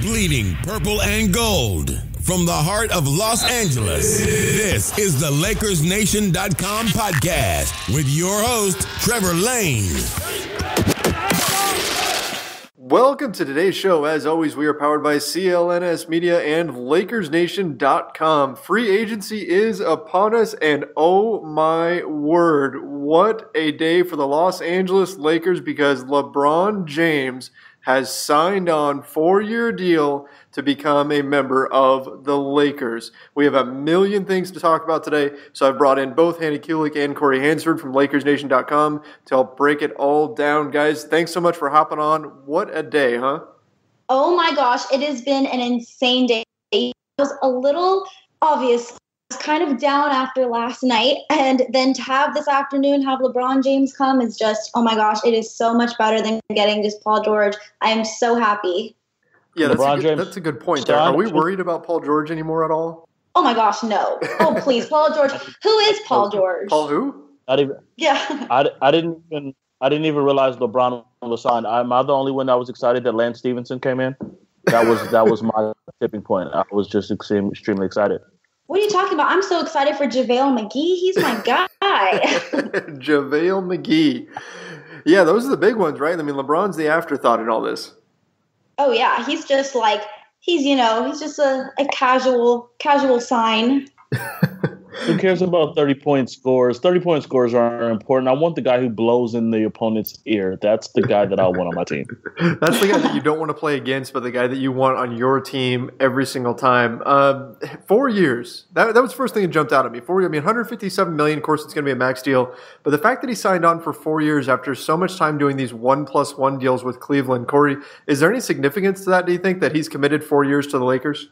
Bleeding purple and gold. From the heart of Los Angeles, this is the LakersNation.com podcast with your host, Trevor Lane. Welcome to today's show. As always, we are powered by CLNS Media and LakersNation.com. Free agency is upon us, and oh my word, what a day for the Los Angeles Lakers, because LeBron James has signed on 4-year deal to become a member of the Lakers. We have a million things to talk about today, so I've brought in both Handy Kulik and Corey Hansford from LakersNation.com to help break it all down. Guys, thanks so much for hopping on. What a day, huh? Oh my gosh, it has been an insane day. It was a little obvious. I was kind of down after last night, and then to have this afternoon, have LeBron James come is just, oh my gosh, it is so much better than getting just Paul George. I am so happy. Yeah, that's a good point there. Are we worried about Paul George anymore at all? Oh my gosh, no. Oh, please, Paul George. Who is Paul George? Paul who? Not even. Yeah. I didn't even realize LeBron was signed. Am I the only one that was excited that Lance Stevenson came in? That was my tipping point. I was just extremely excited. What are you talking about? I'm so excited for JaVale McGee. He's my guy. JaVale McGee. Yeah, those are the big ones, right? I mean, LeBron's the afterthought in all this. Oh, yeah. He's just like, he's just a casual sign. Who cares about 30-point scores? 30-point scores are important. I want the guy who blows in the opponent's ear. That's the guy that I want on my team. That's the guy that you don't want to play against, but the guy that you want on your team every single time. 4 years. That was the first thing that jumped out at me. 4 years. I mean, $157 million. Of course, it's going to be a max deal. But the fact that he signed on for 4 years after so much time doing these 1+1 deals with Cleveland, Corey, is there any significance to that? Do you think that he's committed 4 years to the Lakers?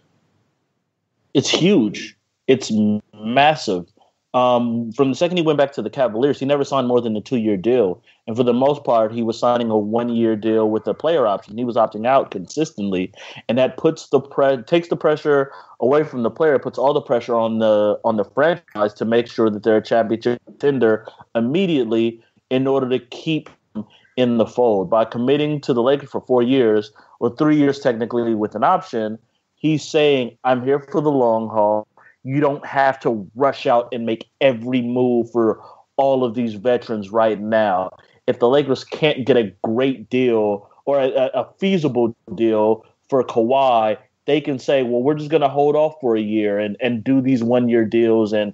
It's huge. It's massive. From the second he went back to the Cavaliers, he never signed more than a 2-year deal. And for the most part, he was signing a 1-year deal with a player option. He was opting out consistently. And that takes the pressure away from the player, puts all the pressure on the franchise to make sure that they're a championship contender immediately in order to keep him in the fold. By committing to the Lakers for 4 years, or 3 years technically with an option, he's saying, I'm here for the long haul. You don't have to rush out and make every move for all of these veterans right now. If the Lakers can't get a great deal or a feasible deal for Kawhi, they can say, well, we're just going to hold off for a year and do these 1-year deals and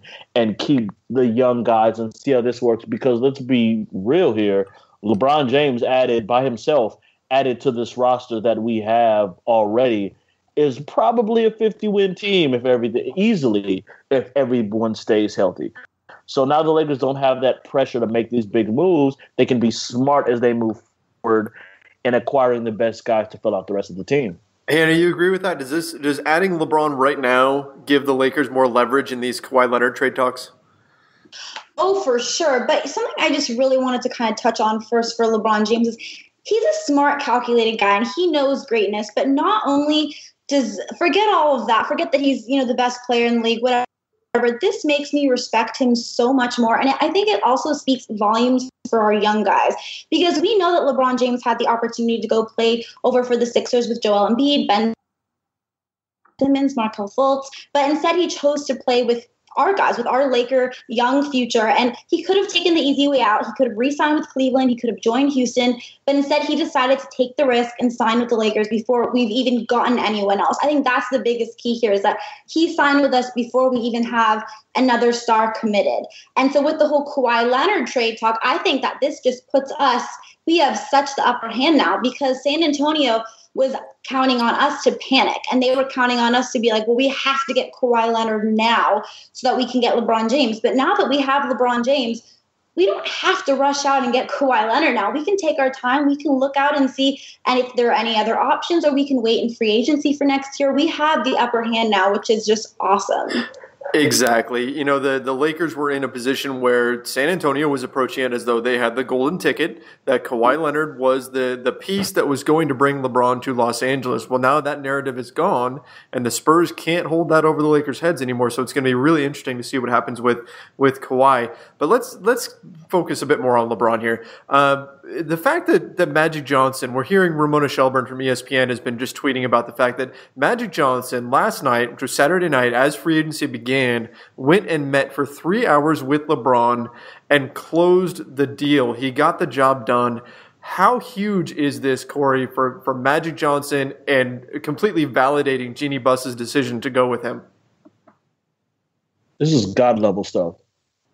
keep the young guys and see how this works. Because let's be real here, LeBron James added to this roster that we have already is probably a 50-win team if everyone stays healthy. So now the Lakers don't have that pressure to make these big moves. They can be smart as they move forward in acquiring the best guys to fill out the rest of the team. Hannah, you agree with that? Does adding LeBron right now give the Lakers more leverage in these Kawhi Leonard trade talks? Oh, for sure. But something I just really wanted to kind of touch on first for LeBron James is he's a smart, calculated guy, and he knows greatness. But not only forget all of that. Forget that he's, the best player in the league, whatever. This makes me respect him so much more. And I think it also speaks volumes for our young guys, because we know that LeBron James had the opportunity to go play over for the Sixers with Joel Embiid, Ben Simmons, Markelle Fultz, but instead he chose to play with our guys, with our Laker young future. And he could have taken the easy way out. He could have re-signed with Cleveland. He could have joined Houston. But instead, he decided to take the risk and sign with the Lakers before we've even gotten anyone else. I think that's the biggest key here, is that he signed with us before we even have another star committed. And so with the whole Kawhi Leonard trade talk, I think that this just puts us, we have such the upper hand now, because San Antonio was counting on us to panic. And they were counting on us to be like, well, we have to get Kawhi Leonard now so that we can get LeBron James. But now that we have LeBron James, we don't have to rush out and get Kawhi Leonard now. We can take our time. We can look out and see and if there are any other options, or we can wait in free agency for next year. We have the upper hand now, which is just awesome. Exactly. The Lakers were in a position where San Antonio was approaching it as though they had the golden ticket, that Kawhi Leonard was the piece that was going to bring LeBron to Los Angeles. Well, now that narrative is gone, and the Spurs can't hold that over the Lakers' heads anymore, so it's going to be really interesting to see what happens with Kawhi. But let's focus a bit more on LeBron here. the fact that Magic Johnson, we're hearing Ramona Shelburne from ESPN has been just tweeting about the fact that Magic Johnson last night, which was Saturday night, as free agency began, went and met for 3 hours with LeBron and closed the deal. He got the job done. How huge is this, Corey, for Magic Johnson and completely validating Jeannie Buss's decision to go with him? This is God-level stuff.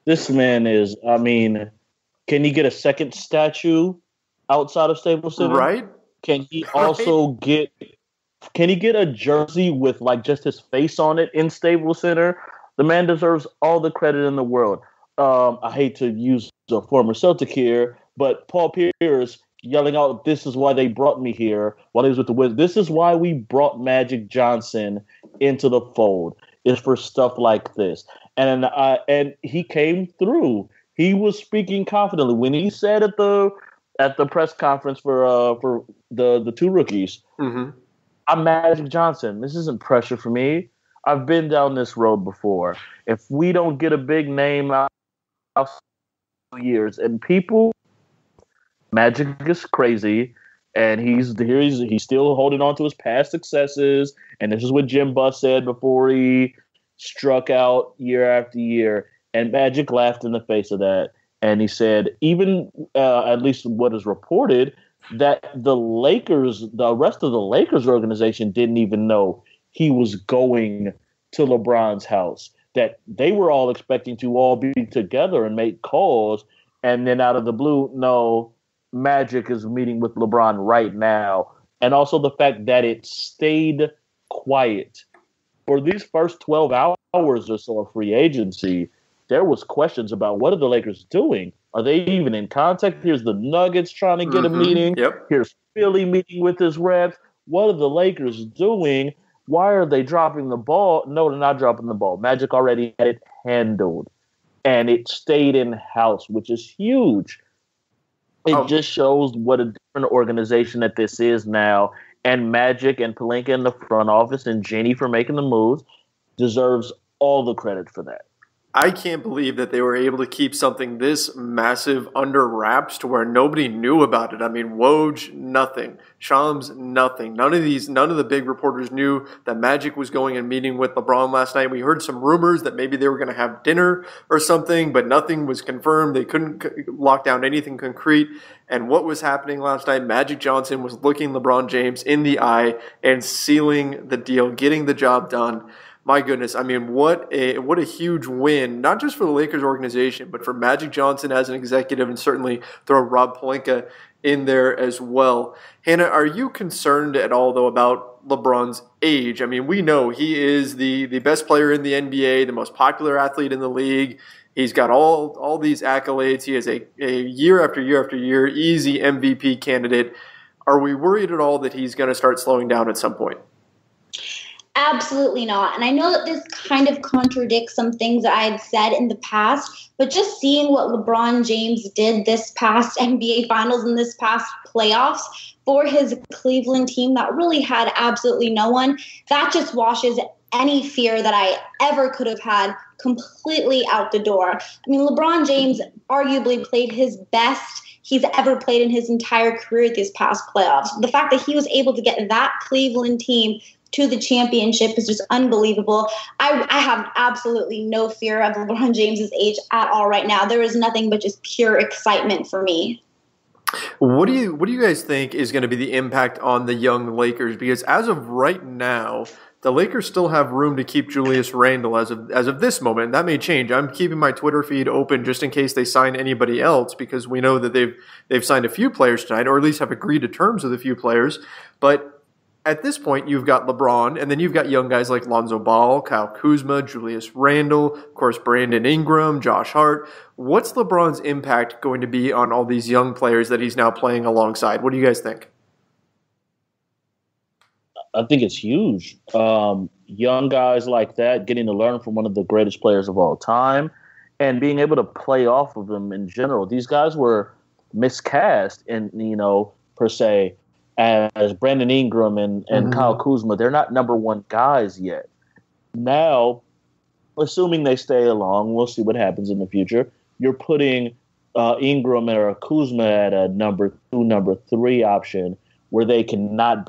This man is, can he get a second statue outside of Staples Center? Right. Can he also get a jersey with like just his face on it in Staples Center? The man deserves all the credit in the world. I hate to use a former Celtic here, but Paul Pierce yelling out, "This is why they brought me here," while he was with the Wizards. This is why we brought Magic Johnson into the fold. Is for stuff like this. And he came through. He was speaking confidently when he said at the press conference for the two rookies, mm-hmm. "I'm Magic Johnson. This isn't pressure for me. I've been down this road before. If we don't get a big name out of years, and people, Magic is crazy, and he's still holding on to his past successes. And this is what Jim Buss said before he struck out year after year. And Magic laughed in the face of that. And he said, even at least what is reported, that the rest of the Lakers organization didn't even know he was going to LeBron's house, that they were all expecting to all be together and make calls. And then out of the blue, no, Magic is meeting with LeBron right now. And also the fact that it stayed quiet. For these first 12 hours or so of free agency, there was questions about what are the Lakers doing? Are they even in contact? Here's the Nuggets trying to get a meeting. Yep. Here's Philly meeting with his reps. What are the Lakers doing? Why are they dropping the ball? No, they're not dropping the ball. Magic already had it handled. And it stayed in-house, which is huge. It just shows what a different organization that this is now. And Magic and Pelinka in the front office and Jeannie for making the moves deserves all the credit for that. I can't believe that they were able to keep something this massive under wraps to where nobody knew about it. I mean, Woj, nothing. Shams, nothing. None of the big reporters knew that Magic was going and meeting with LeBron last night. We heard some rumors that maybe they were going to have dinner or something, but nothing was confirmed. They couldn't lock down anything concrete. And what was happening last night, Magic Johnson was looking LeBron James in the eye and sealing the deal, getting the job done. My goodness, I mean, what a huge win, not just for the Lakers organization, but for Magic Johnson as an executive, and certainly throw Rob Pelinka in there as well. Hannah, are you concerned at all, though, about LeBron's age? I mean, we know he is the best player in the NBA, the most popular athlete in the league. He's got all these accolades. He is a year after year after year easy MVP candidate. Are we worried at all that he's going to start slowing down at some point? Absolutely not. And I know that this kind of contradicts some things that I had said in the past, but just seeing what LeBron James did this past NBA Finals and this past playoffs for his Cleveland team that really had absolutely no one, that just washes any fear that I ever could have had completely out the door. I mean, LeBron James arguably played his best he's ever played in his entire career these past playoffs. The fact that he was able to get that Cleveland team to the championship is just unbelievable. I have absolutely no fear of LeBron James's age at all right now. There is nothing but just pure excitement for me. What do you guys think is going to be the impact on the young Lakers? Because as of right now, the Lakers still have room to keep Julius Randle as of this moment. That may change. I'm keeping my Twitter feed open just in case they sign anybody else, because we know that they've signed a few players tonight, or at least have agreed to terms with a few players. But at this point, you've got LeBron, and then you've got young guys like Lonzo Ball, Kyle Kuzma, Julius Randle, of course, Brandon Ingram, Josh Hart. What's LeBron's impact going to be on all these young players that he's now playing alongside? What do you guys think? I think it's huge. Young guys like that, getting to learn from one of the greatest players of all time and being able to play off of them in general. These guys were miscast per se, as Brandon Ingram and Kyle Kuzma. They're not number one guys yet. Now, assuming they stay along, we'll see what happens in the future. You're putting Ingram or Kuzma at a number 2, number 3 option, where they can not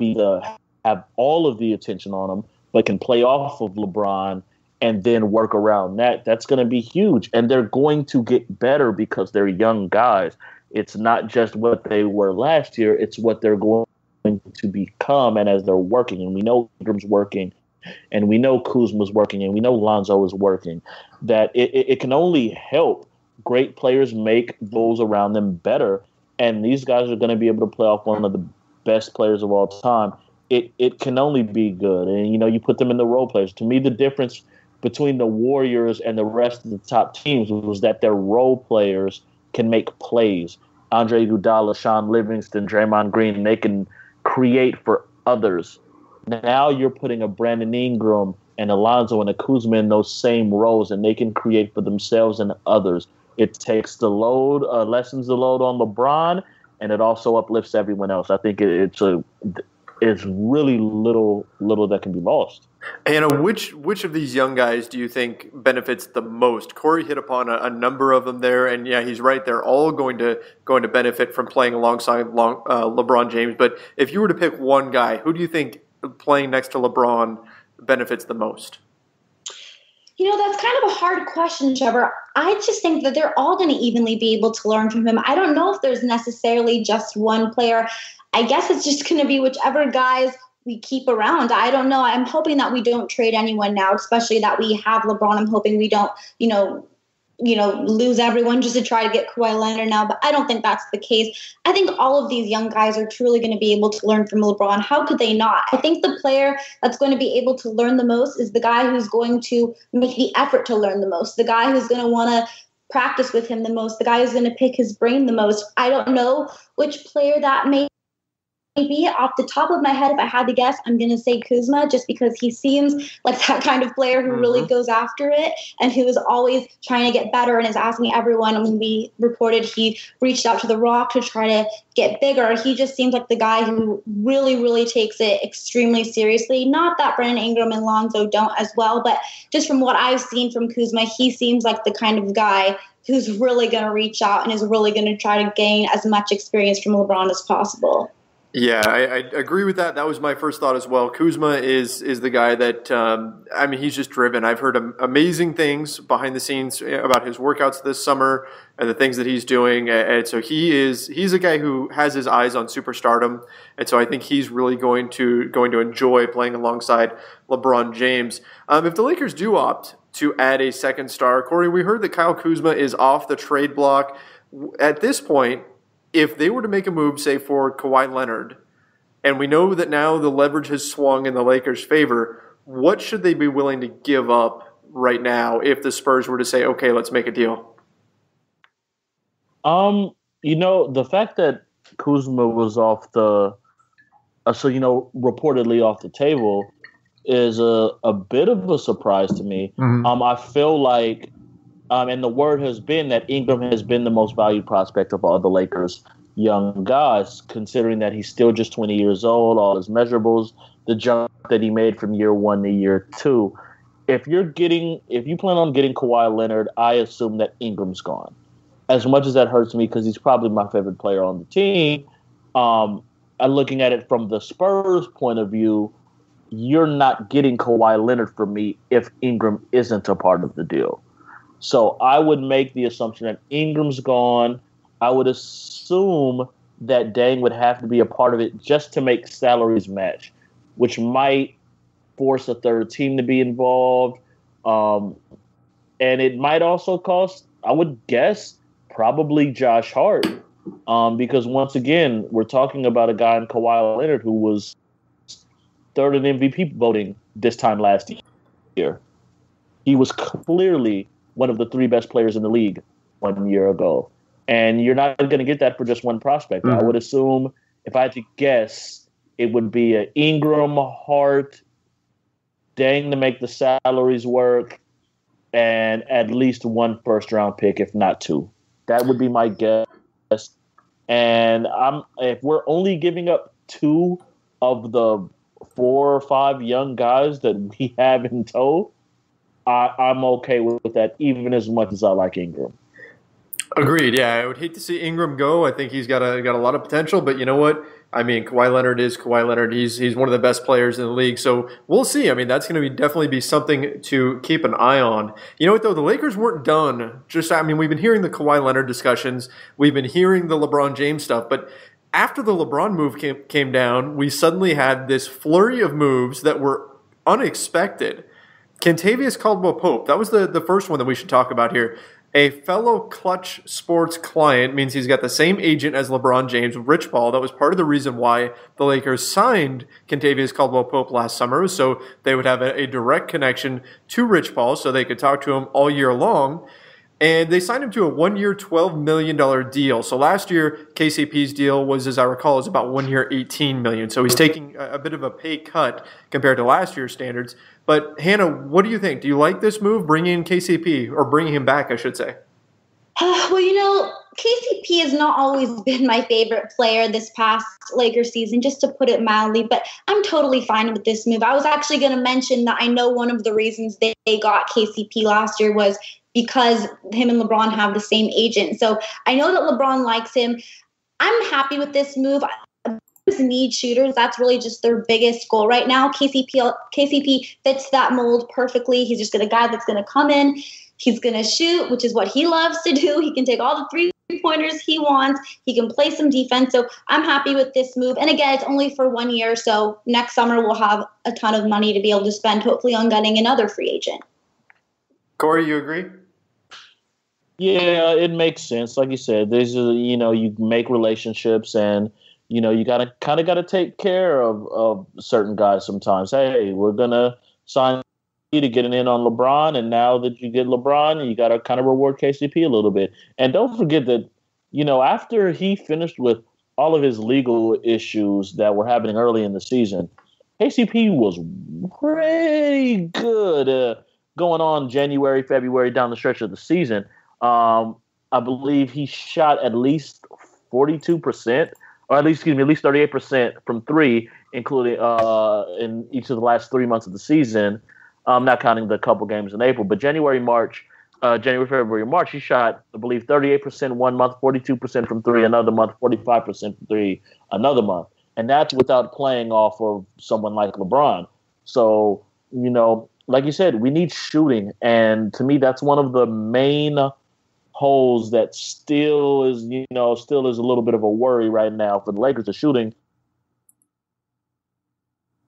have all of the attention on them, but can play off of LeBron and then work around that. That's going to be huge. And they're going to get better because they're young guys. It's not just what they were last year. It's what they're going to become. And as they're working, and we know Ingram's working, and we know Kuzma's working, and we know Lonzo is working, that it can only help great players make those around them better. And these guys are going to be able to play off one of the best players of all time. It can only be good. And, you put them in the role players. To me, the difference between the Warriors and the rest of the top teams was that their role players can make plays. Andre Iguodala, Sean Livingston, Draymond Green, they can create for others. Now you're putting a Brandon Ingram and Alonzo and a Kuzma in those same roles, and they can create for themselves and others. It takes the load, lessens the load on LeBron, and it also uplifts everyone else. I think it's really little that can be lost. And which of these young guys do you think benefits the most? Corey hit upon a number of them there, and yeah, he's right. They're all going to benefit from playing alongside LeBron James. But if you were to pick one guy, who do you think playing next to LeBron benefits the most? That's kind of a hard question, Trevor. I just think that they're all going to evenly be able to learn from him. I don't know if there's necessarily just one player. I guess it's just going to be whichever guys we keep around. I don't know. I'm hoping that we don't trade anyone now, especially that we have LeBron. I'm hoping we don't, lose everyone just to try to get Kawhi Leonard now. But I don't think that's the case. I think all of these young guys are truly going to be able to learn from LeBron. How could they not? I think the player that's going to be able to learn the most is the guy who's going to make the effort to learn the most, the guy who's going to want to practice with him the most, the guy who's going to pick his brain the most. I don't know which player that may be. Off the top of my head, if I had to guess, I'm going to say Kuzma, just because he seems like that kind of player who really goes after it and who is always trying to get better and is asking everyone. When we reported he reached out to The Rock to try to get bigger, he just seems like the guy who really, really takes it extremely seriously. Not that Brandon Ingram and Lonzo don't as well, but just from what I've seen from Kuzma, he seems like the kind of guy who's really going to reach out and is really going to try to gain as much experience from LeBron as possible. Yeah, I agree with that. That was my first thought as well. Kuzma is the guy that, he's just driven. I've heard amazing things behind the scenes about his workouts this summer and the things that he's doing. And so he's a guy who has his eyes on superstardom. And so I think he's really going to enjoy playing alongside LeBron James. If the Lakers do opt to add a second star, Corey, we heard that Kyle Kuzma is off the trade block. At this point, if they were to make a move, say, for Kawhi Leonard, and we know that now the leverage has swung in the Lakers' favor, what should they be willing to give up right now if the Spurs were to say, okay, let's make a deal? The fact that Kuzma was off reportedly off the table is a bit of a surprise to me. I feel like and the word has been that Ingram has been the most valued prospect of all the Lakers' young guys, considering that he's still just 20 years old, all his measurables, the jump that he made from year 1 to year 2. If you plan on getting Kawhi Leonard, I assume that Ingram's gone. As much as that hurts me, because he's probably my favorite player on the team, I'm looking at it from the Spurs' point of view, you're not getting Kawhi Leonard from me if Ingram isn't a part of the deal. So I would make the assumption that Ingram's gone. I would assume that Dang would have to be a part of it just to make salaries match, which might force a third team to be involved. And it might also cost, I would guess, probably Josh Hart. Because once again, we're talking about a guy in Kawhi Leonard who was third in MVP voting this time last year. He was clearly one of the 3 best players in the league 1 year ago. And you're not going to get that for just one prospect. I would assume, if I had to guess, it would be an Ingram, Hart, Dang to make the salaries work, and at least 1 first-round pick, if not 2. That would be my guess. And if we're only giving up 2 of the 4 or 5 young guys that we have in tow, I'm okay with that, even as much as I like Ingram. Agreed. Yeah, I would hate to see Ingram go. I think he's got a lot of potential, but you know what? I mean, Kawhi Leonard is Kawhi Leonard. He's one of the best players in the league. So we'll see. I mean, that's going to definitely be something to keep an eye on. You know what, though? The Lakers weren't done. We've been hearing the Kawhi Leonard discussions. We've been hearing the LeBron James stuff. But after the LeBron move came down, we suddenly had this flurry of moves that were unexpected. Kentavious Caldwell-Pope, that was the first one that we should talk about here. A fellow Clutch Sports client means he's got the same agent as LeBron James, Rich Paul. That was part of the reason why the Lakers signed Kentavious Caldwell-Pope last summer, so they would have a direct connection to Rich Paul so they could talk to him all year long. And they signed him to a 1-year, $12 million deal. So last year, KCP's deal was, as I recall, is about 1 year, $18 million. So he's taking a bit of a pay cut compared to last year's standards. But Hannah, what do you think? Do you like this move, bringing in KCP, or bringing him back, I should say? Well, KCP has not always been my favorite player this past Lakers season, just to put it mildly, but I'm totally fine with this move. I was actually going to mention that I know one of the reasons they got KCP last year was because him and LeBron have the same agent. So I know that LeBron likes him. I'm happy with this move. Need shooters. That's really just their biggest goal right now. KCP fits that mold perfectly. He's just a guy that's going to come in. He's going to shoot, which is what he loves to do. He can take all the three-pointers he wants. He can play some defense. So I'm happy with this move. And again, it's only for 1 year. So next summer we'll have a ton of money to be able to spend, hopefully, on getting another free agent. Corey, you agree? Yeah, it makes sense. Like you said, there's you make relationships, and you gotta take care of certain guys sometimes. Hey, we're gonna sign you to get an in on LeBron, and now that you get LeBron, you gotta kind of reward KCP a little bit. And don't forget that after he finished with all of his legal issues that were happening early in the season, KCP was pretty good going on January, February down the stretch of the season. I believe he shot at least 42%, or at least 38% from three, including in each of the last 3 months of the season, not counting the couple games in April. But January, February, March, he shot, I believe, 38% 1 month, 42% from three another month, 45% from three another month. And that's without playing off of someone like LeBron. So, like you said, we need shooting. And to me, that's one of the main holes that still is a little bit of a worry right now for the Lakers. The shooting,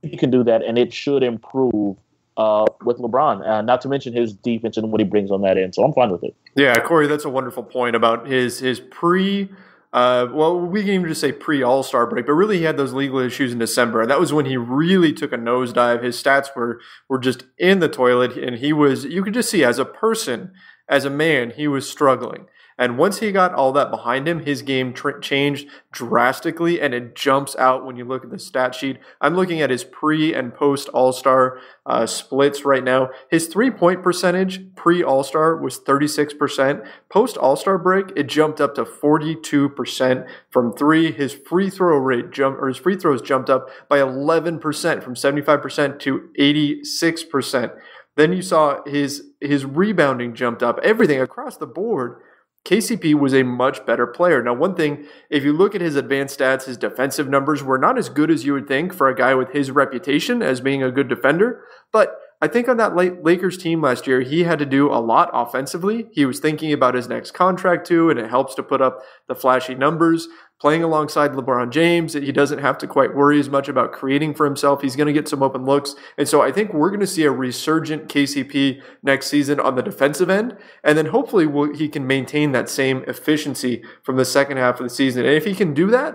he can do that, and it should improve with LeBron. Not to mention his defense and what he brings on that end. So I'm fine with it. Yeah, Corey, that's a wonderful point about his pre. We can even just say pre-All-Star break, but really he had those legal issues in December, and that was when he really took a nosedive. His stats were just in the toilet, and you could just see as a person, as a man, he was struggling. And once he got all that behind him, his game changed drastically, and it jumps out when you look at the stat sheet. I'm looking at his pre- and post-All-Star splits right now. His three-point percentage pre-All-Star was 36%. Post-All-Star break, it jumped up to 42% from three. His free throws jumped up by 11%, from 75% to 86%. Then you saw his rebounding jumped up. Everything across the board, KCP was a much better player. Now, one thing, if you look at his advanced stats, his defensive numbers were not as good as you would think for a guy with his reputation as being a good defender. But I think on that Lakers team last year, he had to do a lot offensively. He was thinking about his next contract too, and it helps to put up the flashy numbers. Playing alongside LeBron James, he doesn't have to quite worry as much about creating for himself. He's going to get some open looks. And so I think we're going to see a resurgent KCP next season on the defensive end. And then hopefully he can maintain that same efficiency from the second half of the season. And if he can do that,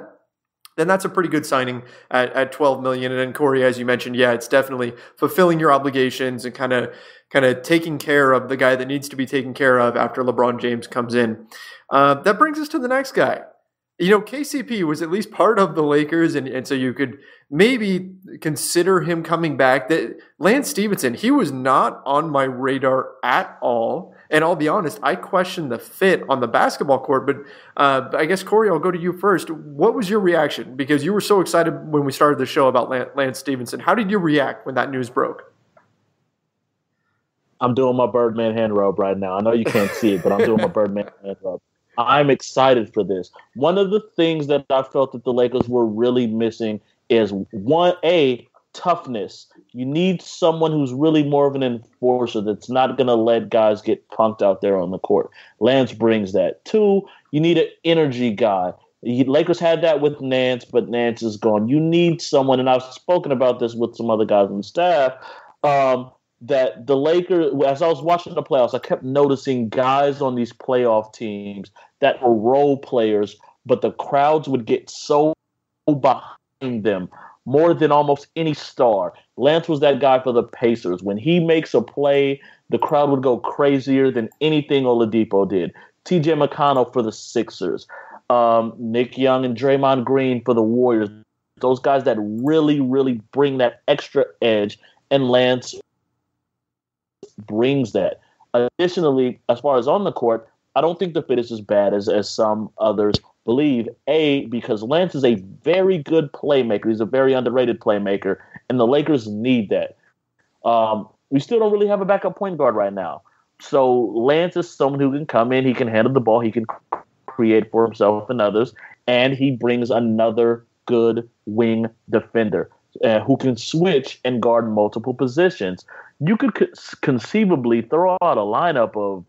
then that's a pretty good signing at $12 million. And then Corey, as you mentioned, yeah, it's definitely fulfilling your obligations and kind of taking care of the guy that needs to be taken care of after LeBron James comes in. That brings us to the next guy. KCP was at least part of the Lakers, and so you could maybe consider him coming back. Lance Stevenson, he was not on my radar at all. And I'll be honest, I questioned the fit on the basketball court. But I guess, Corey, I'll go to you first. What was your reaction? Because you were so excited when we started the show about Lance Stevenson. How did you react when that news broke? I'm doing my Birdman hand rub right now. I know you can't see it, but I'm doing my Birdman hand rub. I'm excited for this. One of the things that I felt that the Lakers were really missing is toughness. You need someone who's really more of an enforcer that's not going to let guys get punked out there on the court. Lance brings that. 2, you need an energy guy. Lakers had that with Nance, but Nance is gone. You need someone, and I've spoken about this with some other guys on the staff, that the Lakers, as I was watching the playoffs, I kept noticing guys on these playoff teams that were role players, but the crowds would get so behind them more than almost any star. Lance was that guy for the Pacers. When he makes a play, the crowd would go crazier than anything Oladipo did. TJ McConnell for the Sixers. Nick Young and Draymond Green for the Warriors. Those guys that really, really bring that extra edge, and Lance brings that. Additionally, as far as on the court, I don't think the fit is as bad as some others believe. Because Lance is a very good playmaker. He's a very underrated playmaker, and the Lakers need that. We still don't really have a backup point guard right now. So Lance is someone who can come in, he can handle the ball, he can create for himself and others, and he brings another good wing defender who can switch and guard multiple positions. You could conceivably throw out a lineup of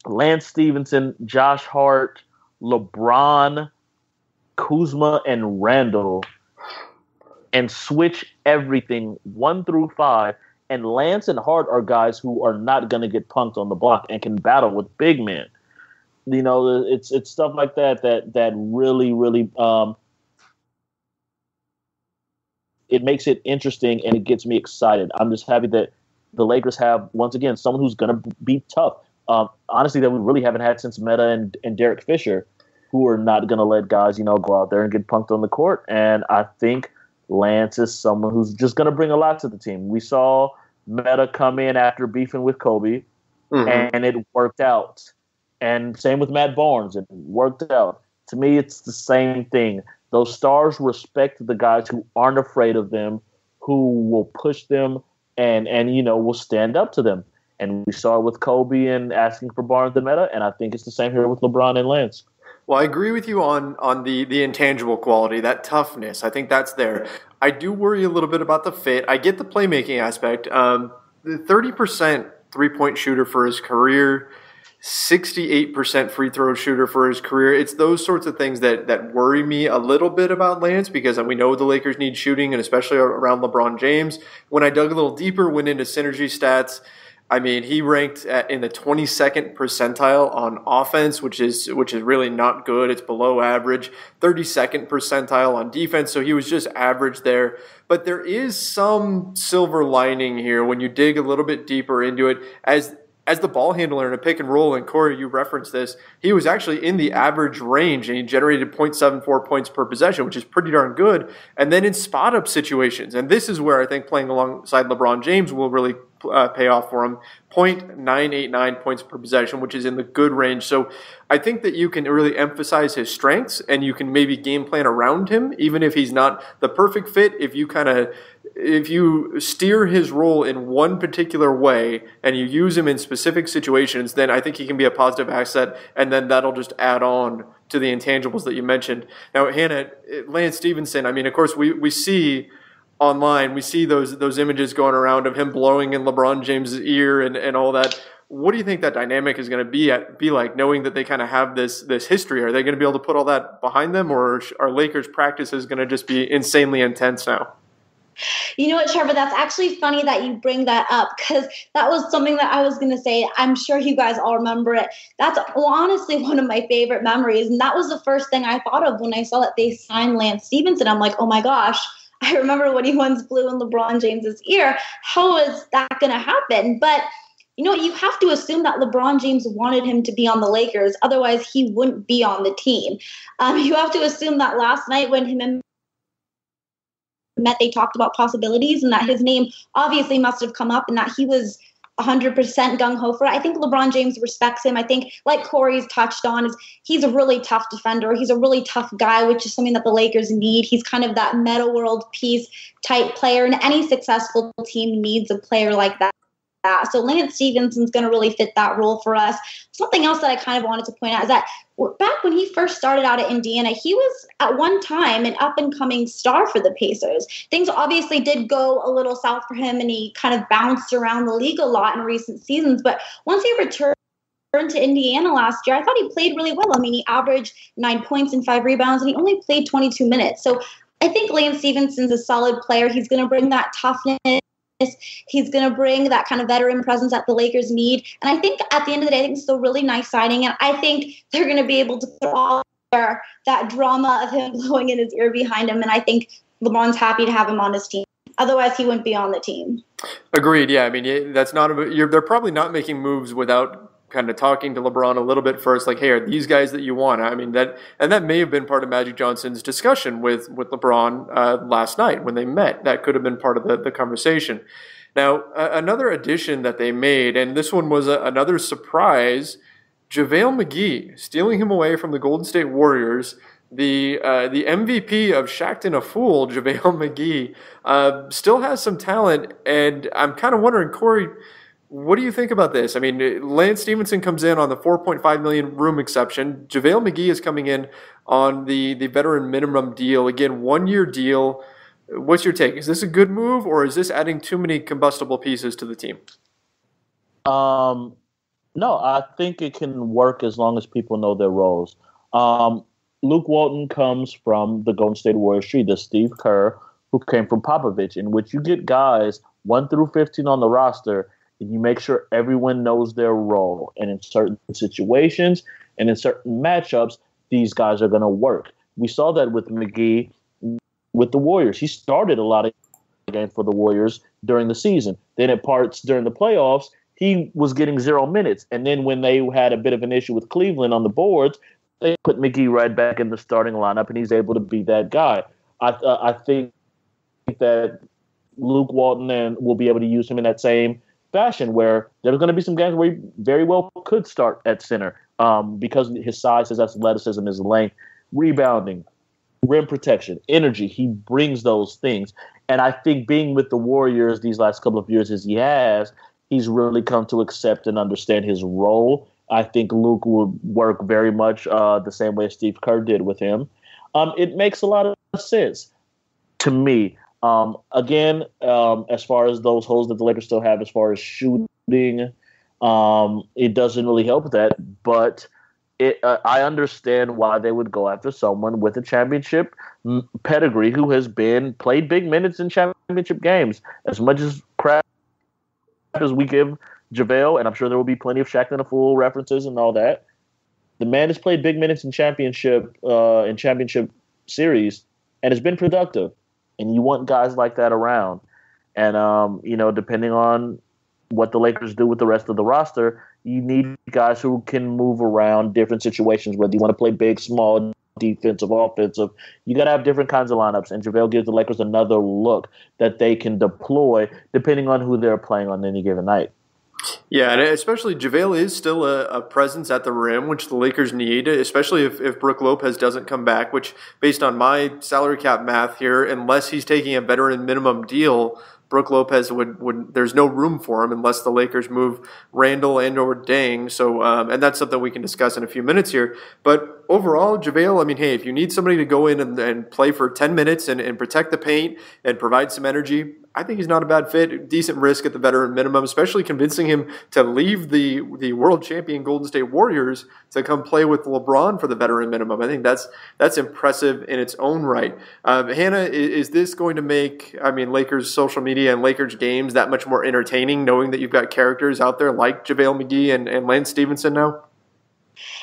Lance Stevenson, Josh Hart, LeBron, Kuzma, and Randle, and switch everything 1 through 5. And Lance and Hart are guys who are not going to get punked on the block and can battle with big men. You know, it's stuff like that really, really it makes it interesting and it gets me excited. I'm just happy that the Lakers have, once again, someone who's going to be tough. Honestly, that we really haven't had since Meta and Derek Fisher, who are not going to let guys, go out there and get punked on the court. And I think Lance is someone who's just going to bring a lot to the team. We saw Meta come in after beefing with Kobe, and it worked out. And same with Matt Barnes. It worked out. To me, it's the same thing. Those stars respect the guys who aren't afraid of them, who will push them and will stand up to them. And we saw it with Kobe and asking for Barnes and Meta, and I think it's the same here with LeBron and Lance. Well, I agree with you on the intangible quality, that toughness. I think that's there. I do worry a little bit about the fit. I get the playmaking aspect. The 30% three-point shooter for his career, 68% free throw shooter for his career. It's those sorts of things that worry me a little bit about Lance, because we know the Lakers need shooting, and especially around LeBron James. When I dug a little deeper, went into synergy stats, he ranked in the 22nd percentile on offense, which is really not good. It's below average. 32nd percentile on defense, so he was just average there. But there is some silver lining here when you dig a little bit deeper into it. As the ball handler in a pick and roll, and Corey, you referenced this, he was actually in the average range, and he generated 0.74 points per possession, which is pretty darn good. And then in spot-up situations, and this is where I think playing alongside LeBron James will really pay off for him, 0.989 points per possession, which is in the good range. So I think that you can really emphasize his strengths, and you can maybe game plan around him, even if he's not the perfect fit. If you steer his role in one particular way and you use him in specific situations, then I think he can be a positive asset, and then that'll just add on to the intangibles that you mentioned. Now, Hannah, Lance Stevenson, of course, we see online, we see those images going around of him blowing in LeBron James' ear and all that. What do you think that dynamic is going to be like, knowing that they kind of have this history? Are they going to be able to put all that behind them, or are Lakers practices going to just be insanely intense now? You know what, Trevor, that's actually funny that you bring that up, because that was something that I was going to say. I'm sure you guys all remember it. That's honestly one of my favorite memories, and that was the first thing I thought of when I saw that they signed Lance Stevenson. I'm like, oh my gosh, I remember when he once blew in LeBron James's ear. How is that going to happen? But you have to assume that LeBron James wanted him to be on the Lakers. Otherwise, he wouldn't be on the team. You have to assume that last night when him and met, they talked about possibilities, and that his name obviously must have come up, and that he was 100% gung-ho for it. I think LeBron James respects him. I think, like Corey's touched on, is he's a really tough defender. He's a really tough guy, which is something that the Lakers need. He's kind of that meta world peace type player, and any successful team needs a player like that. that. So Lance Stevenson's going to really fit that role for us. Something else that I kind of wanted to point out is that back when he first started out at Indiana, he was at one time an up-and-coming star for the Pacers. Things obviously did go a little south for him, and he kind of bounced around the league a lot in recent seasons. But once he returned to Indiana last year, I thought he played really well. I mean, he averaged 9 points and 5 rebounds, and he only played 22 minutes. So I think Lance Stephenson's a solid player. He's going to bring that toughness. He's going to bring that kind of veteran presence that the Lakers need. And I think at the end of the day, I think it's a really nice signing. And I think they're going to be able to put all that drama of him blowing in his ear behind him. And I think LeBron's happy to have him on his team. Otherwise, he wouldn't be on the team. Agreed. Yeah, I mean, that's not they're probably not making moves without kind of talking to LeBron a little bit first, like, hey, are these guys that you want? I mean, that may have been part of Magic Johnson's discussion with LeBron last night when they met. That could have been part of the conversation. Now, another addition that they made, and this one was another surprise, JaVale McGee, stealing him away from the Golden State Warriors. The MVP of Shaqtin' a Fool, JaVale McGee, still has some talent, and I'm kind of wondering, Corey, what do you think about this? I mean, Lance Stevenson comes in on the $4.5 million room exception. JaVale McGee is coming in on the veteran minimum deal. Again, 1-year deal. What's your take? Is this a good move, or is this adding too many combustible pieces to the team? No, I think it can work as long as people know their roles. Luke Walton comes from the Golden State Warriors tree, the Steve Kerr, who came from Popovich, in which you get guys 1 through 15 on the roster, and you make sure everyone knows their role. And in certain situations and in certain matchups, these guys are going to work. We saw that with McGee with the Warriors. He started a lot of games for the Warriors during the season. Then at parts during the playoffs, he was getting 0 minutes. And then when they had a bit of an issue with Cleveland on the boards, they put McGee right back in the starting lineup, and he's able to be that guy. I think that Luke Walton will be able to use him in that same fashion, where there's going to be some games where he very well could start at center because his size, his athleticism, his length, rebounding, rim protection, energy. He brings those things. And I think being with the Warriors these last couple of years as he has, he's really come to accept and understand his role. I think Luke will work very much the same way Steve Kerr did with him. It makes a lot of sense to me. Again, as far as those holes that the Lakers still have as far as shooting, it doesn't really help that. But I understand why they would go after someone with a championship pedigree who has played big minutes in championship games. As much as crap as we give JaVale, and I'm sure there will be plenty of Shaqtin' a Fool references and all that, the man has played big minutes in championship series and has been productive. And you want guys like that around. And, depending on what the Lakers do with the rest of the roster, you need guys who can move around different situations, whether you want to play big, small, defensive, offensive. You got to have different kinds of lineups. And JaVale gives the Lakers another look that they can deploy depending on who they're playing on any given night. Yeah, and especially JaVale is still a presence at the rim, which the Lakers need, especially if Brook Lopez doesn't come back, which based on my salary cap math here, unless he's taking a veteran minimum deal, Brook Lopez would there's no room for him unless the Lakers move Randle and or Deng. So, and that's something we can discuss in a few minutes here. But overall, JaVale, I mean, hey, if you need somebody to go in and play for 10 minutes and protect the paint and provide some energy, I think he's not a bad fit. Decent risk at the veteran minimum, especially convincing him to leave the world champion Golden State Warriors to come play with LeBron for the veteran minimum. I think that's impressive in its own right. Hannah, is this going to make, Lakers social media and Lakers games that much more entertaining, knowing that you've got characters out there like JaVale McGee and Lance Stephenson now?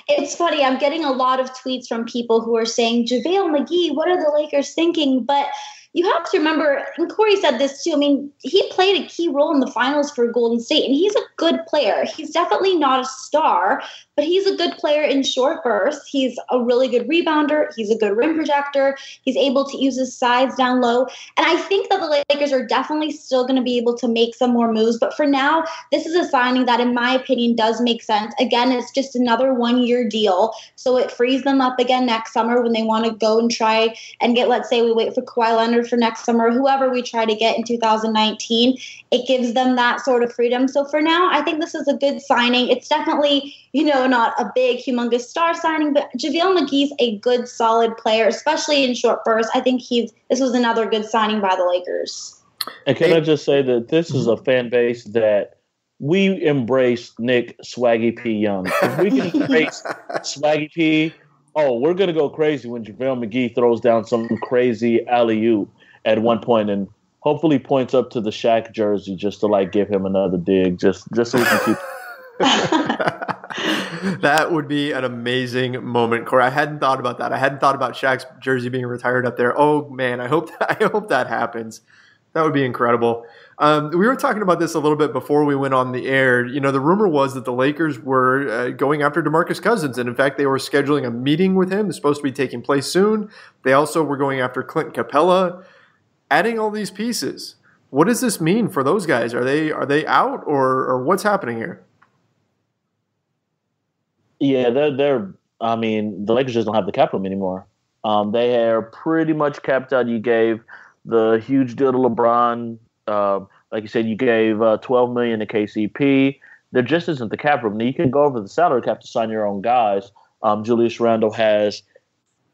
It's funny. I'm getting a lot of tweets from people who are saying, JaVale McGee, what are the Lakers thinking? But you have to remember, and Corey said this too, he played a key role in the finals for Golden State, and he's a good player. He's definitely not a star, but he's a good player in short bursts. He's a really good rebounder. He's a good rim protector. He's able to use his size down low. And I think that the Lakers are definitely still going to be able to make some more moves. But for now, this is a signing that, in my opinion, does make sense. Again, it's just another 1-year deal. So it frees them up again next summer when they want to go and try and get, let's say we wait for Kawhi Leonard for next summer, whoever we try to get in 2019, it gives them that sort of freedom. So for now, I think this is a good signing. It's definitely, not a big, humongous star signing, but JaVale McGee's a good, solid player, especially in short bursts. I think this was another good signing by the Lakers. And can I just say that this is a fan base that we embrace Nick Swaggy P. Young. If we can embrace Swaggy P., we're going to go crazy when JaVale McGee throws down some crazy alley-oop at one point and hopefully points up to the Shaq jersey just to give him another dig, just so we can keep. That would be an amazing moment, Corey. I hadn't thought about that. I hadn't thought about Shaq's jersey being retired up there. Oh man, I hope that happens. That would be incredible. We were talking about this a little bit before we went on the air. The rumor was that the Lakers were going after DeMarcus Cousins, and in fact, they were scheduling a meeting with him. It's supposed to be taking place soon. They also were going after Clint Capella. Adding all these pieces, what does this mean for those guys? Are they out, or what's happening here? Yeah, they're. I mean, the Lakers just don't have the cap room anymore. They are pretty much capped out. You gave the huge deal to LeBron. Like you said, you gave $12 million to KCP. There just isn't the cap room. Now, you can go over the salary cap to sign your own guys. Julius Randle has,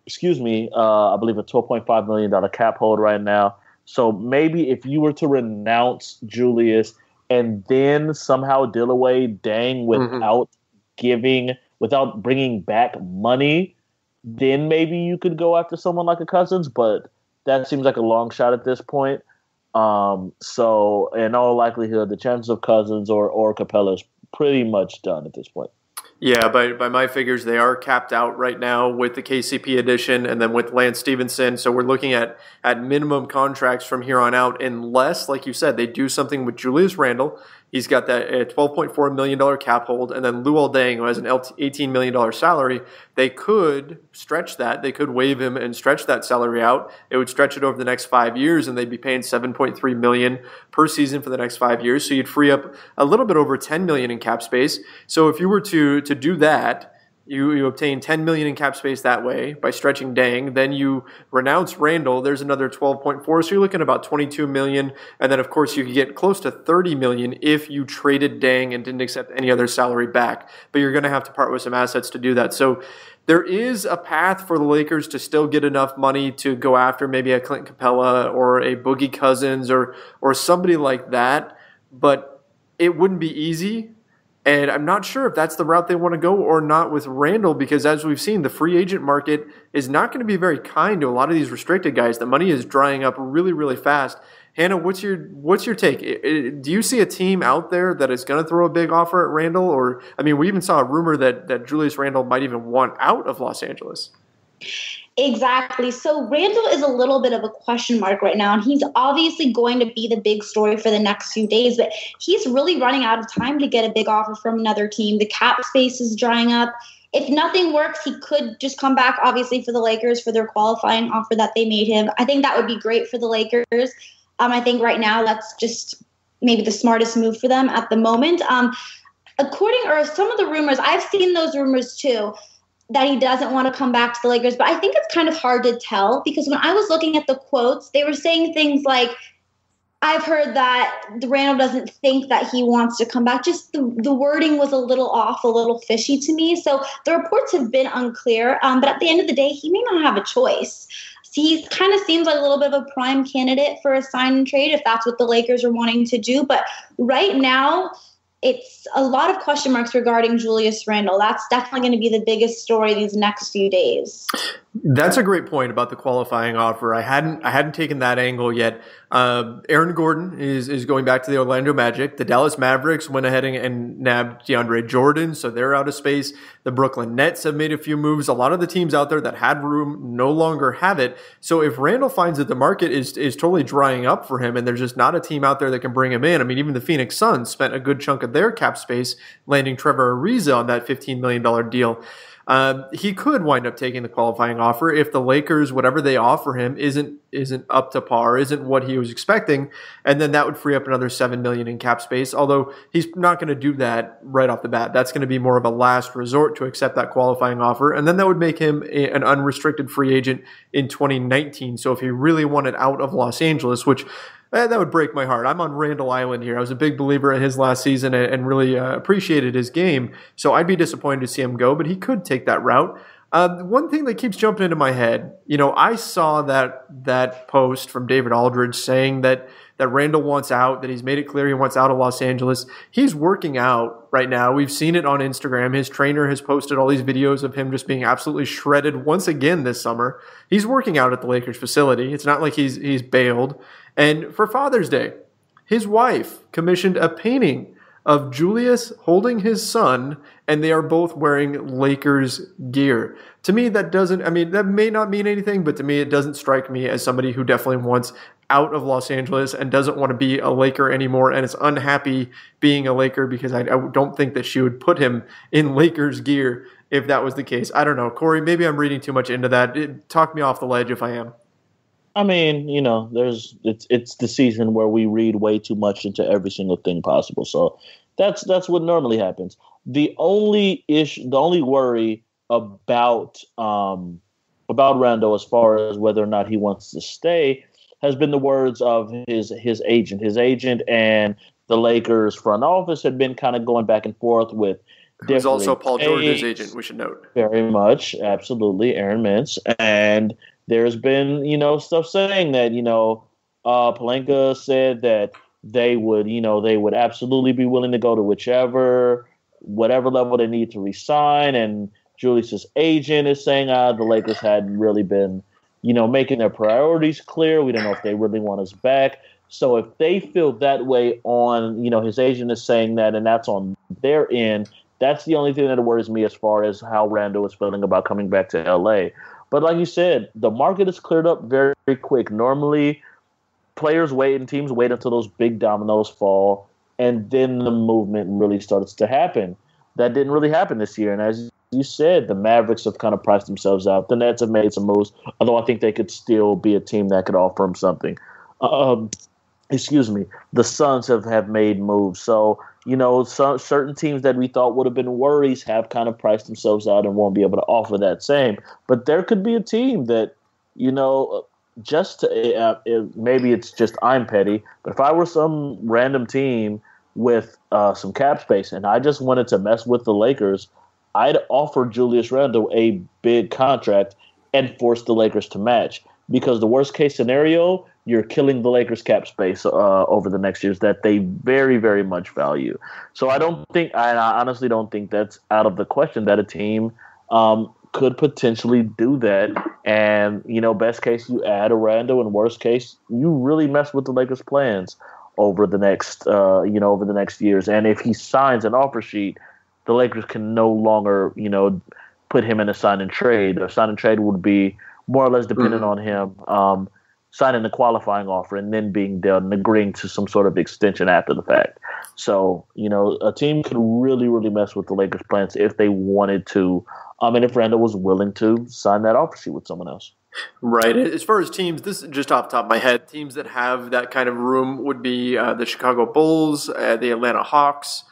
I believe a $12.5 million cap hold right now. So maybe if you were to renounce Julius and then somehow deal away Dang without bringing back money, then maybe you could go after someone like a Cousins. But that seems like a long shot at this point. So in all likelihood, the chances of Cousins or Capella is pretty much done at this point. Yeah, by my figures, they are capped out right now with the KCP addition and then with Lance Stevenson. So we're looking at minimum contracts from here on out unless, like you said, they do something with Julius Randle. He's got that $12.4 million cap hold. And then Luol Deng, who has an $18 million salary, they could stretch that. They could waive him and stretch that salary out. It would stretch it over the next 5 years, and they'd be paying $7.3 million per season for the next 5 years. So you'd free up a little bit over $10 million in cap space. So if you were to do that, you obtain $10 million in cap space that way by stretching Deng. Then you renounce Randle. There's another 12.4. So you're looking at about $22 million. And then, of course, you could get close to $30 million if you traded Deng and didn't accept any other salary back. But you're going to have to part with some assets to do that. So there is a path for the Lakers to still get enough money to go after maybe a Clint Capella or a Boogie Cousins or somebody like that. But it wouldn't be easy. And I'm not sure if that's the route they want to go or not with Randle, because as we've seen, the free agent market is not going to be very kind to a lot of these restricted guys. The money is drying up really, really fast. Hannah, what's your take? Do you see a team out there that is going to throw a big offer at Randle? Or, I mean, we even saw a rumor that Julius Randle might even want out of Los Angeles. Exactly. So Randle is a little bit of a question mark right now, and he's obviously going to be the big story for the next few days, but he's really running out of time to get a big offer from another team. The cap space is drying up. If nothing works, he could just come back, obviously, for the Lakers for their qualifying offer that they made him. I think that would be great for the Lakers. I think right now that's just maybe the smartest move for them at the moment. Or some of the rumors, I've seen those rumors too, that he doesn't want to come back to the Lakers. But I think it's kind of hard to tell, because when I was looking at the quotes, they were saying things like, I've heard that Randle doesn't think that he wants to come back. Just the wording was a little off, a little fishy to me. So the reports have been unclear. But at the end of the day, he may not have a choice. He kind of seems like a little bit of a prime candidate for a sign and trade if that's what the Lakers are wanting to do. But right now, it's a lot of question marks regarding Julius Randle. That's definitely going to be the biggest story these next few days. That's a great point about the qualifying offer. I hadn't taken that angle yet. Aaron Gordon is going back to the Orlando Magic. The Dallas Mavericks went ahead and nabbed DeAndre Jordan, so they're out of space. The Brooklyn Nets have made a few moves. A lot of the teams out there that had room no longer have it. So if Randle finds that the market is totally drying up for him and there's just not a team out there that can bring him in, I mean, even the Phoenix Suns spent a good chunk of their cap space landing Trevor Ariza on that $15 million deal. He could wind up taking the qualifying offer if the Lakers, whatever they offer him, isn't up to par, isn't what he was expecting, and then that would free up another $7 million in cap space. Although he's not going to do that right off the bat. That's going to be more of a last resort to accept that qualifying offer, and then that would make him an unrestricted free agent in 2019. So if he really wanted out of Los Angeles, which that would break my heart. I'm on Randall Island here. I was a big believer in his last season and really appreciated his game. So I'd be disappointed to see him go, but he could take that route. One thing that keeps jumping into my head, I saw that post from David Aldridge saying that Randall wants out, that he's made it clear he wants out of Los Angeles. He's working out right now. We've seen it on Instagram. His trainer has posted all these videos of him just being absolutely shredded once again this summer. He's working out at the Lakers facility. It's not like he's bailed. And for Father's Day, his wife commissioned a painting of Julius holding his son, and they are both wearing Lakers gear. To me, that may not mean anything, but to me, it doesn't strike me as somebody who definitely wants out of Los Angeles and doesn't want to be a Laker anymore and is unhappy being a Laker, because I don't think that she would put him in Lakers gear if that was the case. I don't know. Corey, maybe I'm reading too much into that. Talk me off the ledge if I am. I mean, it's the season where we read way too much into every single thing possible. So that's what normally happens. The only worry about Randall, as far as whether or not he wants to stay, has been the words of his agent. His agent and the Lakers front office had been kind of going back and forth with. Who's also Paul George's agent, we should note. Very much, absolutely, Aaron Mintz. And there's been, stuff saying that, Pelinka said that they would absolutely be willing to go to whatever level they need to resign. And Julius's agent is saying the Lakers hadn't really been, making their priorities clear. We don't know if they really want us back. So if they feel that way on, his agent is saying that, and that's on their end, that's the only thing that worries me as far as how Randall is feeling about coming back to LA. But like you said, the market is cleared up very, very quick. Normally, players wait and teams wait until those big dominoes fall, and then the movement really starts to happen. That didn't really happen this year. And as you said, the Mavericks have kind of priced themselves out. The Nets have made some moves, although I think they could still be a team that could offer them something. The Suns have made moves. So, certain teams that we thought would have been worries have kind of priced themselves out and won't be able to offer that same. But there could be a team that, maybe it's just I'm petty, but if I were some random team with some cap space and I just wanted to mess with the Lakers, I'd offer Julius Randle a big contract and force the Lakers to match. Because the worst case scenario, you're killing the Lakers cap space over the next years that they very, very much value. So I honestly don't think that's out of the question that a team could potentially do that. And, best case, you add a Randle, and worst case, you really mess with the Lakers' plans over the next, over the next years. And if he signs an offer sheet, the Lakers can no longer, put him in a sign and trade. A sign and trade would be more or less dependent on him signing a qualifying offer and then being dealt and agreeing to some sort of extension after the fact. So, a team could really, really mess with the Lakers' plans if they wanted to. And if Randall was willing to sign that offer sheet with someone else. Right. As far as teams, this is just off the top of my head, teams that have that kind of room would be the Chicago Bulls, the Atlanta Hawks.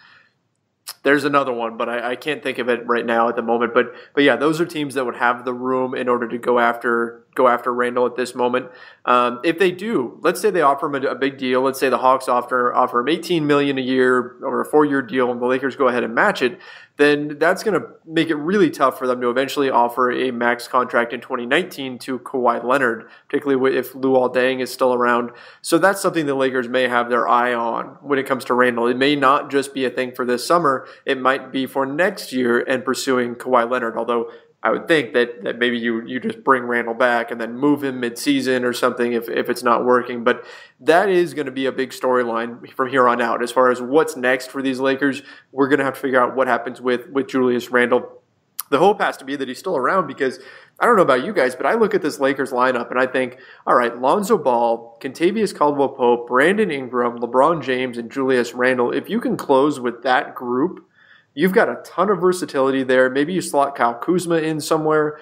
There's another one, but I can't think of it right now at the moment. But yeah, those are teams that would have the room in order to go after Randall at this moment. If they do, let's say they offer him a big deal. Let's say the Hawks offer him $18 million a year or a 4-year deal, and the Lakers go ahead and match it. Then that's going to make it really tough for them to eventually offer a max contract in 2019 to Kawhi Leonard, particularly if Luol Deng is still around. So that's something the Lakers may have their eye on when it comes to Randall. It may not just be a thing for this summer. It might be for next year and pursuing Kawhi Leonard, although I would think that maybe you just bring Randall back and then move him mid-season or something if it's not working. But that is going to be a big storyline from here on out. As far as what's next for these Lakers, we're going to have to figure out what happens with Julius Randle. The hope has to be that he's still around, because I don't know about you guys, but I look at this Lakers lineup and I think, all right, Lonzo Ball, Kentavious Caldwell-Pope, Brandon Ingram, LeBron James, and Julius Randle, if you can close with that group, you've got a ton of versatility there. Maybe you slot Kyle Kuzma in somewhere.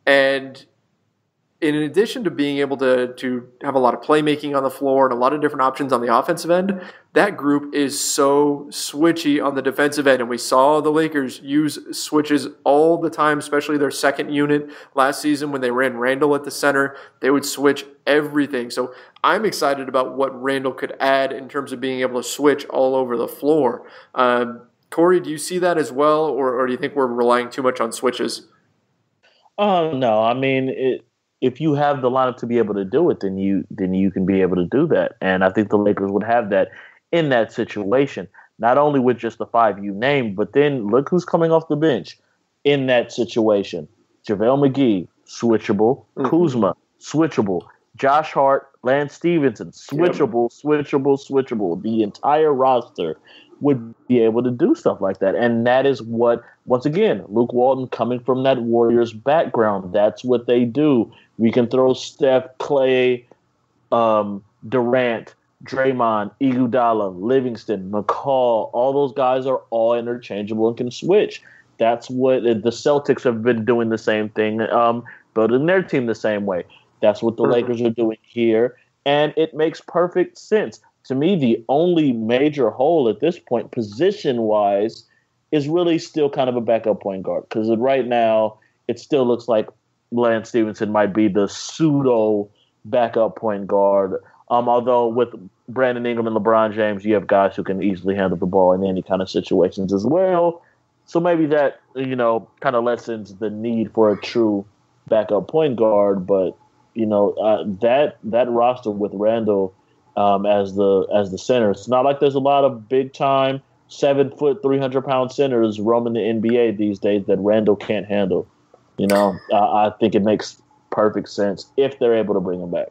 And in addition to being able to have a lot of playmaking on the floor and a lot of different options on the offensive end, that group is so switchy on the defensive end. And we saw the Lakers use switches all the time, especially their second unit last season when they ran Randle at the center. They would switch everything. So I'm excited about what Randle could add in terms of being able to switch all over the floor. Corey, do you see that as well, or do you think we're relying too much on switches? No. I mean, if you have the lineup to be able to do it, then you can be able to do that. And I think the Lakers would have that in that situation, not only with just the five you named, but then look who's coming off the bench in that situation. JaVale McGee, switchable. Kuzma, switchable. Josh Hart, Lance Stevenson, switchable. The entire roster would be able to do stuff like that. And that is what, once again, Luke Walton coming from that Warriors background, that's what they do. We can throw Steph, Clay, Durant, Draymond, Iguodala, Livingston, McCall. All those guys are all interchangeable and can switch. That's what the Celtics have been doing the same thing, building their team the same way. That's what the Lakers are doing here. And it makes perfect sense. To me, the only major hole at this point, position-wise, is really still kind of a backup point guard. Because right now, it still looks like Lance Stevenson might be the pseudo backup point guard. Although with Brandon Ingram and LeBron James, you have guys who can easily handle the ball in any kind of situations as well. So maybe that, kind of lessens the need for a true backup point guard. But, that roster with Randle as the center, it's not like there's a lot of big time 7 foot 300-pound centers roaming the NBA these days that Randle can't handle. I think it makes perfect sense if they're able to bring him back.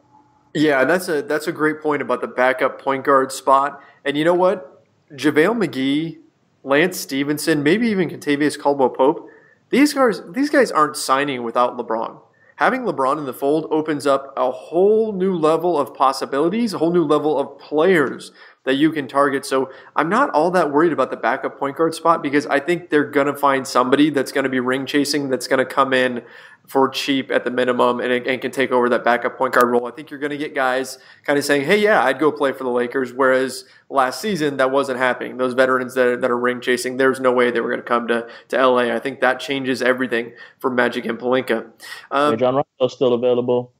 Yeah, and that's a great point about the backup point guard spot. And you know what? JaVale McGee, Lance Stevenson, maybe even Kentavious Caldwell-Pope, these guys aren't signing without LeBron. Having LeBron in the fold opens up a whole new level of possibilities, a whole new level of players that you can target. So I'm not all that worried about the backup point guard spot because I think they're going to find somebody that's going to be ring chasing, that's going to come in for cheap at the minimum and can take over that backup point guard role. I think you're going to get guys kind of saying, hey, yeah, I'd go play for the Lakers, whereas last season that wasn't happening. Those veterans that are ring chasing, there's no way they were going to come to LA. I think that changes everything for Magic and Pelinka. Rajon Rondo's still available.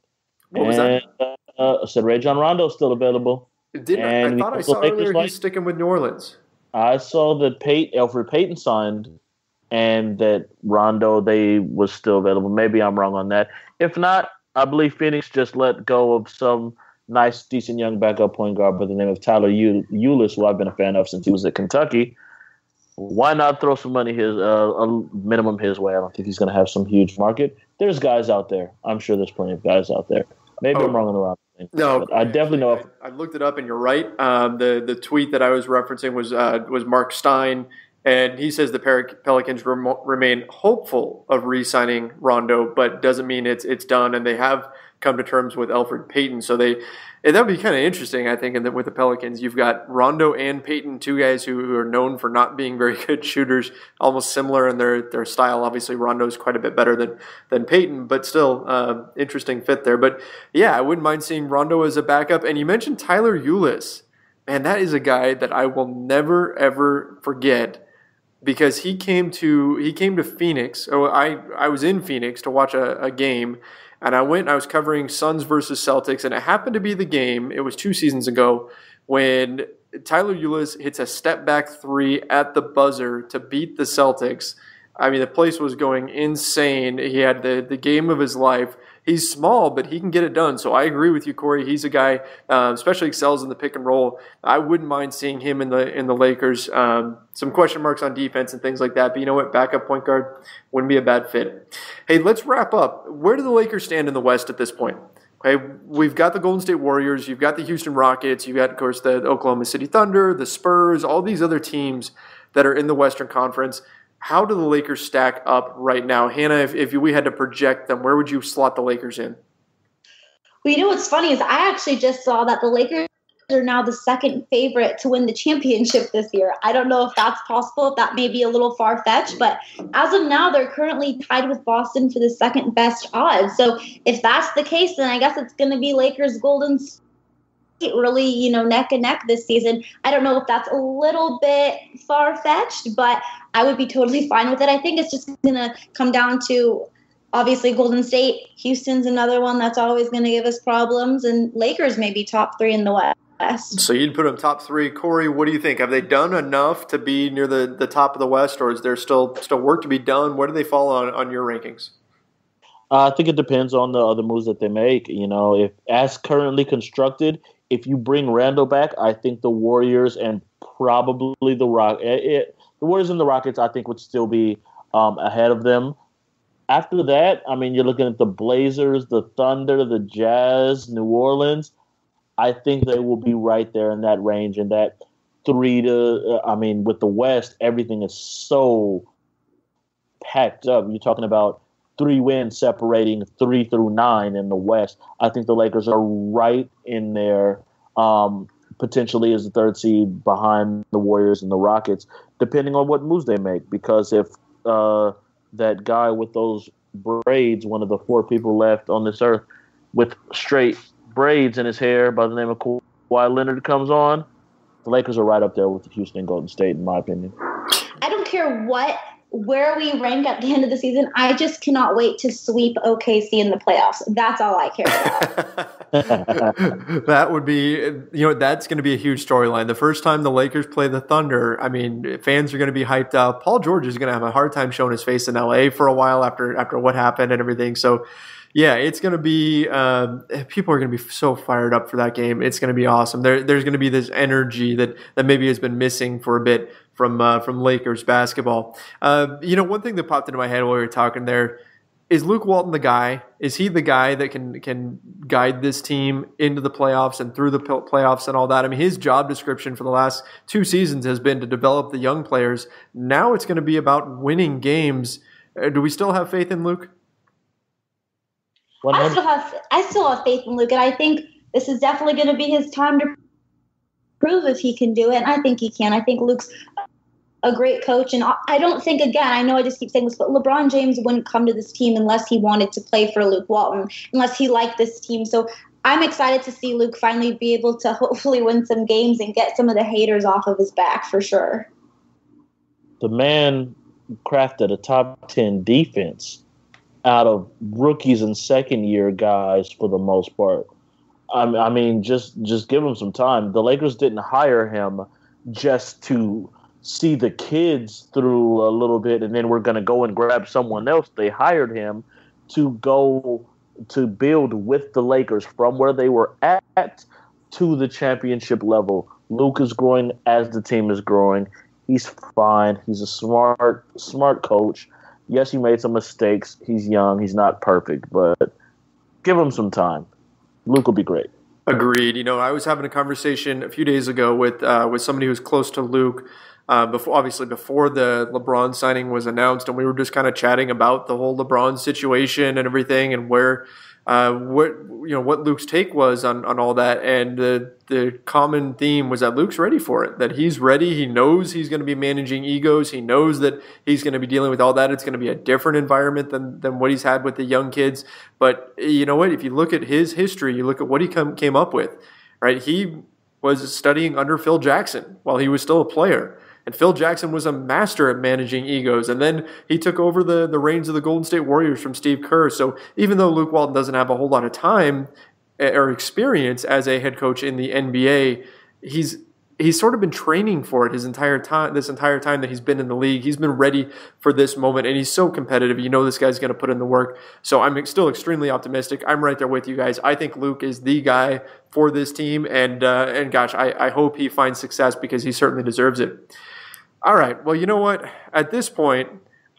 What was that? I said Rajon Rondo's still available. I thought I saw earlier he's sticking with New Orleans. I saw that Elfrid Payton signed and that Rondo was still available. Maybe I'm wrong on that. If not, I believe Phoenix just let go of some nice, decent young backup point guard by the name of Tyler Ulis, who I've been a fan of since he was at Kentucky. Why not throw some money a minimum his way? I don't think he's going to have some huge market. There's guys out there. I'm sure there's plenty of guys out there. Maybe I'm wrong on the Rondo thing. No, but I definitely know. I looked it up, and you're right. The tweet that I was referencing was Mark Stein, and he says the Pelicans remain hopeful of re-signing Rondo, but doesn't mean it's done. And they have come to terms with Elfrid Payton, so that would be kind of interesting, I think. And with the Pelicans, you've got Rondo and Payton, two guys who are known for not being very good shooters, almost similar in their style. Obviously, Rondo's quite a bit better than Payton, but still interesting fit there. But yeah, I wouldn't mind seeing Rondo as a backup. And you mentioned Tyler Ulis. Man, that is a guy that I will never ever forget because he came to Phoenix. Oh, I was in Phoenix to watch a game. And I was covering Suns versus Celtics, and it happened to be the game, it was 2 seasons ago, when Tyler Ulis hits a step-back three at the buzzer to beat the Celtics. I mean, the place was going insane. He had the game of his life. He's small, but he can get it done. So I agree with you, Corey. He's a guy, especially excels in the pick and roll. I wouldn't mind seeing him in the Lakers. Some question marks on defense and things like that. But you know what? Backup point guard wouldn't be a bad fit. Hey, let's wrap up. Where do the Lakers stand in the West at this point? Okay, we've got the Golden State Warriors. You've got the Houston Rockets. You've got, of course, the Oklahoma City Thunder, the Spurs, all these other teams that are in the Western Conference. How do the Lakers stack up right now? Hannah, if we had to project them, where would you slot the Lakers in? Well, you know what's funny is I actually just saw that the Lakers are now the second favorite to win the championship this year. I don't know if that's possible, if that may be a little far-fetched, but as of now, they're currently tied with Boston for the second best odds. So if that's the case, then I guess it's going to be Lakers Golden State really, neck and neck this season. I don't know if that's a little bit far-fetched, but I would be totally fine with it. I think it's just going to come down to obviously Golden State. Houston's another one that's always going to give us problems, and Lakers may be top 3 in the West. So you'd put them top 3. Corey, what do you think? Have they done enough to be near the top of the West, or is there still work to be done? Where do they fall on your rankings? I think it depends on the other moves that they make. If as currently constructed, if you bring Randle back, I think the Warriors and probably the Warriors and the Rockets, I think, would still be ahead of them. After that, you're looking at the Blazers, the Thunder, the Jazz, New Orleans. I think they will be right there in that range, and that 3 to, with the West, everything is so packed up. You're talking about 3 wins separating 3 through 9 in the West. I think the Lakers are right in there, potentially as the 3rd seed behind the Warriors and the Rockets, depending on what moves they make. Because if that guy with those braids, one of the 4 people left on this earth with straight braids in his hair by the name of Kawhi Leonard comes on, the Lakers are right up there with the Houston and Golden State, in my opinion. I don't care where we rank at the end of the season. I just cannot wait to sweep OKC in the playoffs. That's all I care about. That would be, that's going to be a huge storyline. The first time the Lakers play the Thunder, fans are going to be hyped up. Paul George is going to have a hard time showing his face in LA for a while after what happened and everything. So, yeah, it's going to be people are going to be so fired up for that game. It's going to be awesome. There's going to be this energy that maybe has been missing for a bit from Lakers basketball. One thing that popped into my head while we were talking there, is Luke Walton the guy? Is he the guy that can guide this team into the playoffs and through the playoffs and all that? His job description for the last 2 seasons has been to develop the young players. Now it's going to be about winning games. Do we still have faith in Luke? I still have faith in Luke, and I think this is definitely going to be his time to prove if he can do it, and I think he can. I think Luke's a great coach, and I don't think, again, I know I just keep saying this, but LeBron James wouldn't come to this team unless he wanted to play for Luke Walton, unless he liked this team. So I'm excited to see Luke finally be able to hopefully win some games and get some of the haters off of his back for sure. The man crafted a top 10 defense out of rookies and second-year guys for the most part. Just give him some time. The Lakers didn't hire him just to see the kids through a little bit and then we're going to go and grab someone else. They hired him to go to build with the Lakers from where they were at to the championship level. Luke is growing as the team is growing. He's fine. He's a smart coach. Yes, he made some mistakes. He's young. He's not perfect, but give him some time. Luke will be great. Agreed. I was having a conversation a few days ago with somebody who's close to Luke, before the LeBron signing was announced, and we were just kind of chatting about the whole LeBron situation and everything, and where what Luke's take was on all that, and the common theme was that Luke's ready for it, that he's ready. He knows he's going to be managing egos. He knows that he's going to be dealing with all that. It's going to be a different environment than what he's had with the young kids. But you know what? If you look at his history, you look at what he came up with, right? He was studying under Phil Jackson while he was still a player. And Phil Jackson was a master at managing egos. And then he took over the reins of the Golden State Warriors from Steve Kerr. So even though Luke Walton doesn't have a whole lot of time or experience as a head coach in the NBA, he's sort of been training for it this entire time that he's been in the league. He's been ready for this moment, and he's so competitive. This guy's going to put in the work. So I'm still extremely optimistic. I'm right there with you guys. I think Luke is the guy for this team, and gosh, I hope he finds success because he certainly deserves it. All right, well, you know what? At this point,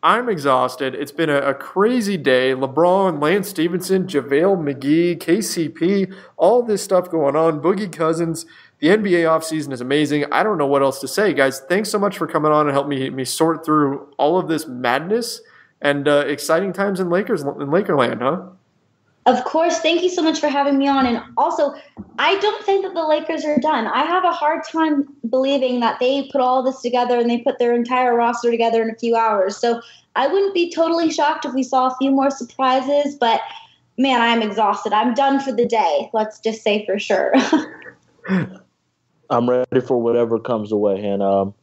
I'm exhausted. It's been a crazy day. LeBron, Lance Stevenson, JaVale McGee, KCP, all this stuff going on. Boogie Cousins. The NBA offseason is amazing. I don't know what else to say, guys. Thanks so much for coming on and helping me sort through all of this madness and exciting times in Lakerland, huh? Of course. Thank you so much for having me on. And also, I don't think that the Lakers are done. I have a hard time believing that they put all this together and they put their entire roster together in a few hours. So I wouldn't be totally shocked if we saw a few more surprises. But, man, I'm exhausted. I'm done for the day. Let's just say for sure. I'm ready for whatever comes away. And I'll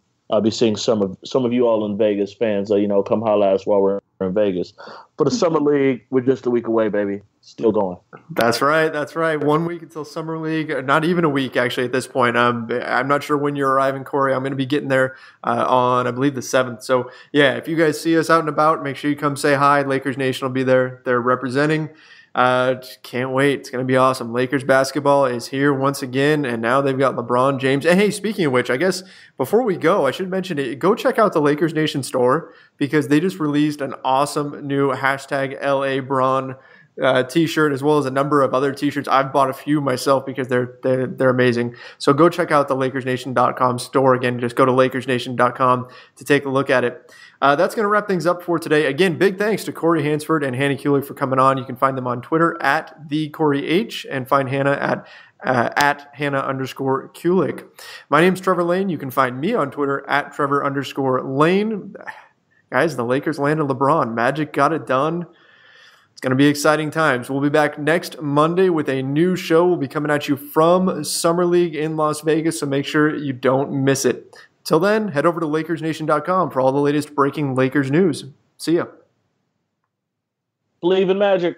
be seeing some of you all in Vegas fans, come holler at us while we're in Vegas. For the Summer League, we're just a week away, baby. Still going. That's right. 1 week until Summer League. Not even a week, actually, at this point. I'm not sure when you're arriving, Corey. I'm going to be getting there on, I believe, the 7th. So, yeah, if you guys see us out and about, make sure you come say hi. Lakers Nation will be there. They're representing. Can't wait. It's going to be awesome. Lakers basketball is here once again, and now they've got LeBron James. And hey, speaking of which, I guess before we go, I should mention it. Go check out the Lakers Nation store because they just released an awesome new #LABron t-shirt, as well as a number of other t-shirts. I've bought a few myself because they're amazing. So go check out the LakersNation.com store. Again, just go to LakersNation.com to take a look at it. That's going to wrap things up for today. Again, big thanks to Corey Hansford and Hannah Kulik for coming on. You can find them on Twitter at @TheCoreyH and find Hannah at Hannah_Kulik. My name's Trevor Lane. You can find me on Twitter at Trevor_Lane. Guys, the Lakers landed LeBron. Magic got it done. It's going to be exciting times. We'll be back next Monday with a new show. We'll be coming at you from Summer League in Las Vegas, so make sure you don't miss it. Till then, head over to LakersNation.com for all the latest breaking Lakers news. See ya. Believe in magic.